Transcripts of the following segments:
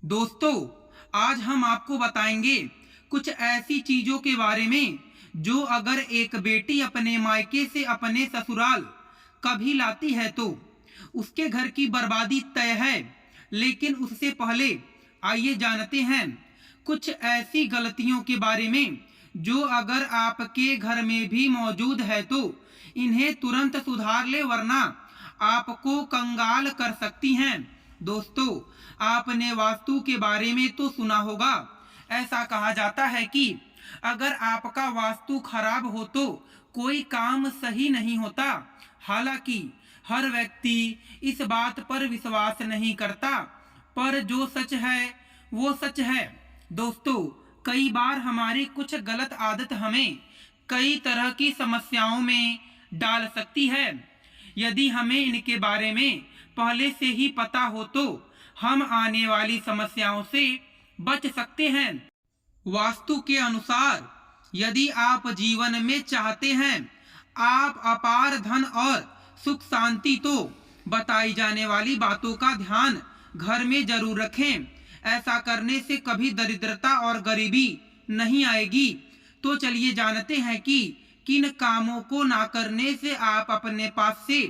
दोस्तों, आज हम आपको बताएंगे कुछ ऐसी चीजों के बारे में जो अगर एक बेटी अपने मायके से अपने ससुराल कभी लाती है तो उसके घर की बर्बादी तय है। लेकिन उससे पहले आइए जानते हैं कुछ ऐसी गलतियों के बारे में जो अगर आपके घर में भी मौजूद है तो इन्हें तुरंत सुधार ले, वरना आपको कंगाल कर सकती हैं। दोस्तों, आपने वास्तु के बारे में तो सुना होगा। ऐसा कहा जाता है कि अगर आपका वास्तु खराब हो तो कोई काम सही नहीं होता। हालांकि हर व्यक्ति इस बात पर विश्वास नहीं करता, पर जो सच है वो सच है। दोस्तों, कई बार हमारी कुछ गलत आदत हमें कई तरह की समस्याओं में डाल सकती है। यदि हमें इनके बारे में पहले से ही पता हो तो हम आने वाली समस्याओं से बच सकते हैं। वास्तु के अनुसार यदि आप जीवन में चाहते हैं आप अपार धन और सुख शांति, तो बताई जाने वाली बातों का ध्यान घर में जरूर रखें। ऐसा करने से कभी दरिद्रता और गरीबी नहीं आएगी। तो चलिए जानते हैं कि किन कामों को ना करने से आप अपने पास से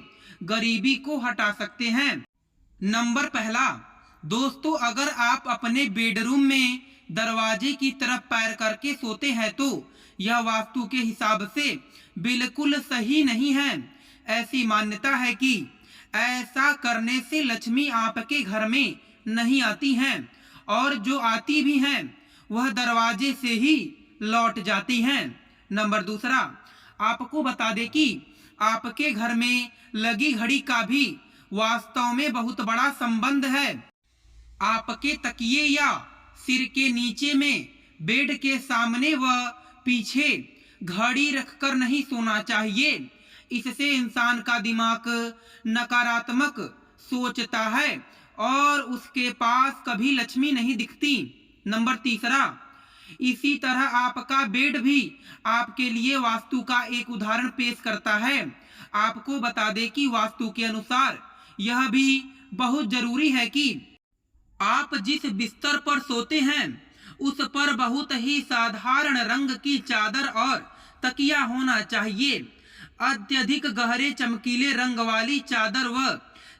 गरीबी को हटा सकते हैं। नंबर पहला, दोस्तों, अगर आप अपने बेडरूम में दरवाजे की तरफ पैर करके सोते हैं तो यह वास्तु के हिसाब से बिल्कुल सही नहीं है। ऐसी मान्यता है कि ऐसा करने से लक्ष्मी आपके घर में नहीं आती हैं, और जो आती भी हैं वह दरवाजे से ही लौट जाती हैं। नंबर दूसरा, आपको बता दें कि आपके घर में लगी घड़ी का भी वास्तव में बहुत बड़ा संबंध है। आपके तकिए या सिर के नीचे में बेड के सामने व पीछे घड़ी रखकर नहीं सोना चाहिए। इससे इंसान का दिमाग नकारात्मक सोचता है और उसके पास कभी लक्ष्मी नहीं दिखती। नंबर तीसरा, इसी तरह आपका बेड भी आपके लिए वास्तु का एक उदाहरण पेश करता है। आपको बता दें कि वास्तु के अनुसार यह भी बहुत जरूरी है कि आप जिस बिस्तर पर सोते हैं उस पर बहुत ही साधारण रंग की चादर और तकिया होना चाहिए। अत्यधिक गहरे चमकीले रंग वाली चादर व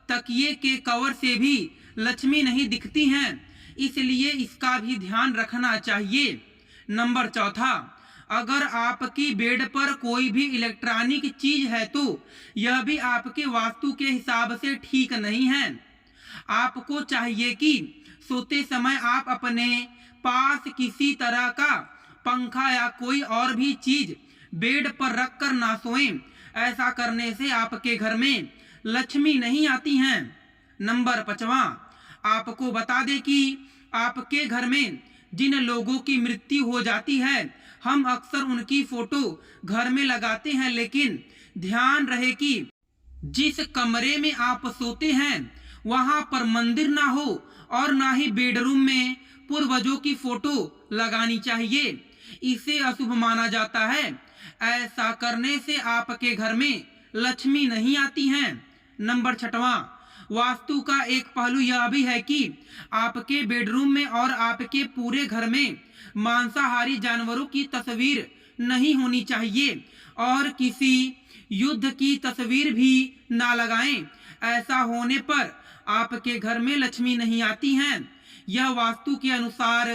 तकिए के कवर से भी लक्ष्मी नहीं दिखती हैं, इसलिए इसका भी ध्यान रखना चाहिए। नंबर चौथा, अगर आपकी बेड पर कोई भी इलेक्ट्रॉनिक चीज है तो यह भी आपके वास्तु के हिसाब से ठीक नहीं है। आपको चाहिए कि सोते समय आप अपने पास किसी तरह का पंखा या कोई और भी चीज बेड पर रखकर ना सोएं। ऐसा करने से आपके घर में लक्ष्मी नहीं आती हैं। नंबर पांचवा, आपको बता दें कि आपके घर में जिन लोगों की मृत्यु हो जाती है हम अक्सर उनकी फोटो घर में लगाते हैं, लेकिन ध्यान रहे कि जिस कमरे में आप सोते हैं वहां पर मंदिर ना हो और ना ही बेडरूम में पूर्वजों की फोटो लगानी चाहिए। इसे अशुभ माना जाता है। ऐसा करने से आपके घर में लक्ष्मी नहीं आती हैं। नंबर छठवां, वास्तु का एक पहलू यह भी है कि आपके बेडरूम में और आपके पूरे घर में मांसाहारी जानवरों की तस्वीर नहीं होनी चाहिए और किसी युद्ध की तस्वीर भी ना लगाएं। ऐसा होने पर आपके घर में लक्ष्मी नहीं आती हैं। यह वास्तु के अनुसार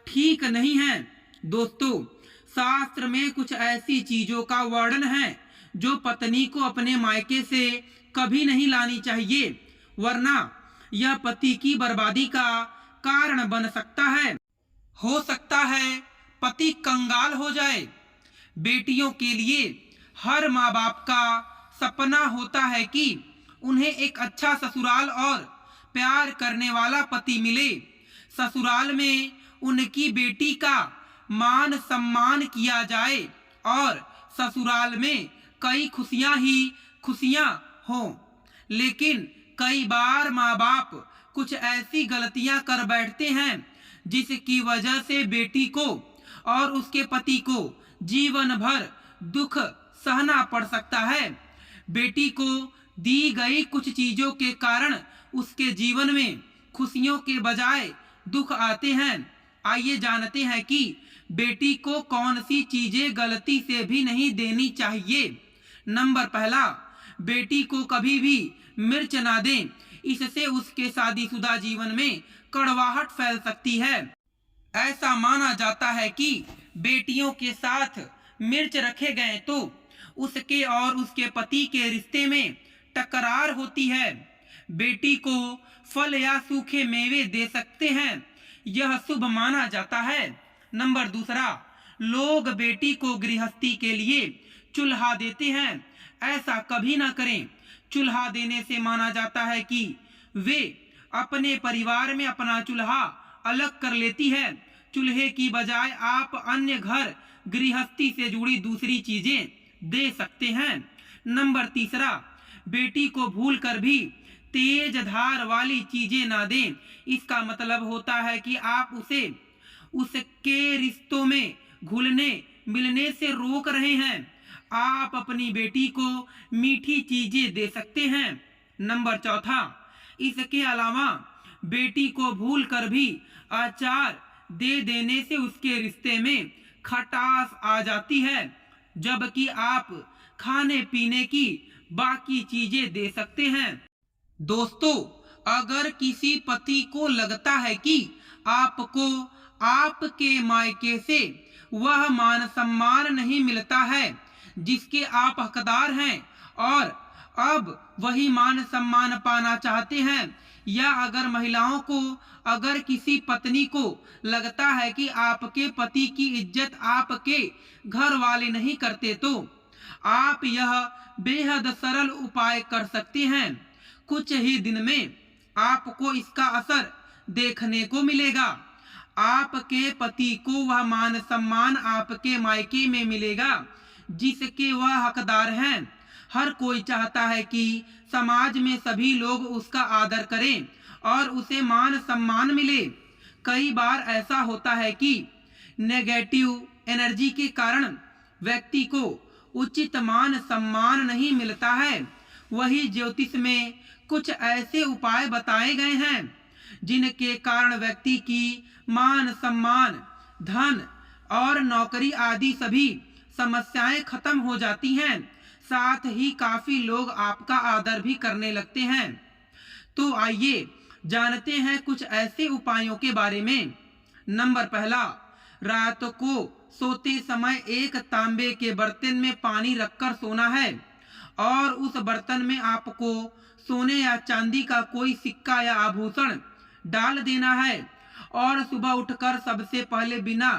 ठीक नहीं है। दोस्तों, शास्त्र में कुछ ऐसी चीजों का वर्णन है जो पत्नी को अपने मायके से कभी नहीं लानी चाहिए, वरना यह पति की बर्बादी का कारण बन सकता है। हो सकता है पति कंगाल हो जाए। बेटियों के लिए हर माँ बाप का सपना होता है कि उन्हें एक अच्छा ससुराल और प्यार करने वाला पति मिले। ससुराल में उनकी बेटी का मान सम्मान किया जाए और ससुराल में कई खुशियां ही खुशियां हों। लेकिन कई बार माँ बाप कुछ ऐसी गलतियां कर बैठते हैं जिसकी वजह से बेटी को और उसके पति को जीवन भर दुख सहना पड़ सकता है। बेटी को दी गई कुछ चीजों के कारण उसके जीवन में खुशियों के बजाय दुख आते हैं। आइए जानते हैं कि बेटी को कौन सी चीजें गलती से भी नहीं देनी चाहिए। नंबर पहला, बेटी को कभी भी मिर्च ना दें, इससे उसके शादीशुदा जीवन में कड़वाहट फैल सकती है। ऐसा माना जाता है कि बेटियों के साथ मिर्च रखे गए तो उसके और उसके पति के रिश्ते में टकरार होती है। बेटी को फल या सूखे मेवे दे सकते हैं, यह शुभ माना जाता है। नंबर दूसरा, लोग बेटी को गृहस्थी के लिए चूल्हा देते हैं, ऐसा कभी ना करें। चूल्हा देने से माना जाता है कि वे अपने परिवार में अपना चूल्हा अलग कर लेती है। चूल्हे की बजाय आप अन्य घर गृहस्थी से जुड़ी दूसरी चीजें दे सकते हैं। नंबर तीसरा, बेटी को भूल कर भी तेज धार वाली चीजें ना दें। इसका मतलब होता है कि आप उसे उसके रिश्तों में घुलने मिलने से रोक रहे हैं। आप अपनी बेटी को मीठी चीजें दे सकते हैं। नंबर चौथा, इसके अलावा बेटी को भूल कर भी अचार दे देने से उसके रिश्ते में खटास आ जाती है, जबकि आप खाने पीने की बाकी चीजें दे सकते हैं। दोस्तों, अगर किसी पति को लगता है कि आपको आपके मायके से वह मान सम्मान नहीं मिलता है जिसके आप हकदार हैं और अब वही मान सम्मान पाना चाहते हैं, या अगर महिलाओं को अगर किसी पत्नी को लगता है कि आपके पति की इज्जत आपके घर वाले नहीं करते, तो आप यह बेहद सरल उपाय कर सकते हैं। कुछ ही दिन में आपको इसका असर देखने को मिलेगा। आपके पति को वह मान सम्मान आपके मायके में मिलेगा जिसके वह हकदार हैं। हर कोई चाहता है कि समाज में सभी लोग उसका आदर करें और उसे मान सम्मान मिले। कई बार ऐसा होता है कि नेगेटिव एनर्जी के कारण व्यक्ति को उचित मान सम्मान नहीं मिलता है। वही ज्योतिष में कुछ ऐसे उपाय बताए गए हैं जिनके कारण व्यक्ति की मान सम्मान, धन और नौकरी आदि सभी समस्याएं खत्म हो जाती हैं। साथ ही काफी लोग आपका आदर भी करने लगते हैं। तो आइए जानते हैं कुछ ऐसे उपायों के बारे में। नंबर पहला, रात को सोते समय एक तांबे के बर्तन में पानी रखकर सोना है और उस बर्तन में आपको सोने या चांदी का कोई सिक्का या आभूषण डाल देना है और सुबह उठकर सबसे पहले बिना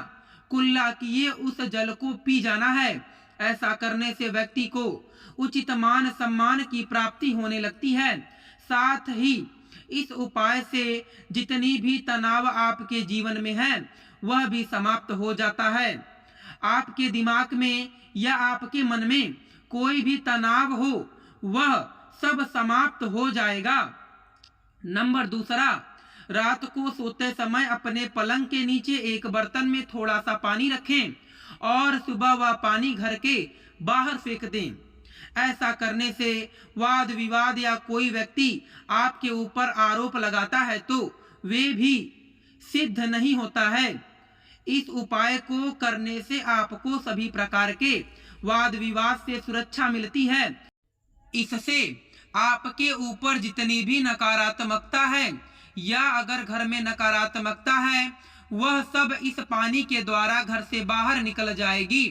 कुल्ला किए उस जल को पी जाना है। ऐसा करने से व्यक्ति को उचित मान सम्मान की प्राप्ति होने लगती है। साथ ही इस उपाय से जितनी भी तनाव आपके जीवन में है वह भी समाप्त हो जाता है। आपके दिमाग में या आपके मन में कोई भी तनाव हो वह सब समाप्त हो जाएगा। नंबर दूसरा, रात को सोते समय अपने पलंग के नीचे एक बर्तन में थोड़ा सा पानी रखें और सुबह वह पानी घर के बाहर फेंक दें। ऐसा करने से वाद विवाद या कोई व्यक्ति आपके ऊपर आरोप लगाता है तो वे भी सिद्ध नहीं होता है। इस उपाय को करने से आपको सभी प्रकार के वाद विवाद से सुरक्षा मिलती है। इससे आपके ऊपर जितनी भी नकारात्मकता है या अगर घर में नकारात्मकता है वह सब इस पानी के द्वारा घर से बाहर निकल जाएगी।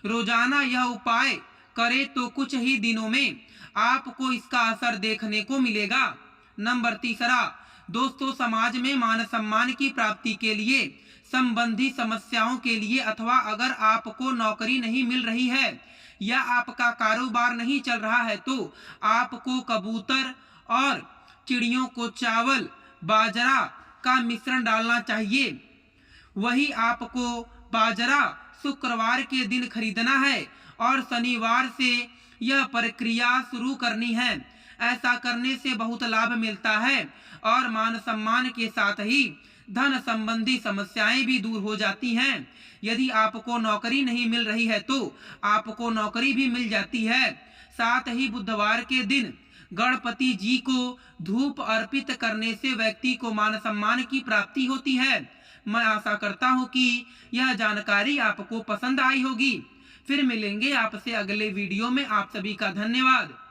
रोजाना यह उपाय करें तो कुछ ही दिनों में आपको इसका असर देखने को मिलेगा। नंबर तीसरा, दोस्तों, समाज में मान सम्मान की प्राप्ति के लिए संबंधी समस्याओं के लिए अथवा अगर आपको नौकरी नहीं मिल रही है या आपका कारोबार नहीं चल रहा है तो आपको कबूतर और चिड़ियों को चावल बाजरा का मिश्रण डालना चाहिए। वही आपको बाजरा शुक्रवार के दिन खरीदना है और शनिवार से यह प्रक्रिया शुरू करनी है। ऐसा करने से बहुत लाभ मिलता है और मान सम्मान के साथ ही धन संबंधी समस्याएं भी दूर हो जाती हैं। यदि आपको नौकरी नहीं मिल रही है तो आपको नौकरी भी मिल जाती है। साथ ही बुधवार के दिन गणपति जी को धूप अर्पित करने से व्यक्ति को मान सम्मान की प्राप्ति होती है। मैं आशा करता हूँ कि यह जानकारी आपको पसंद आई होगी। फिर मिलेंगे आपसे अगले वीडियो में। आप सभी का धन्यवाद।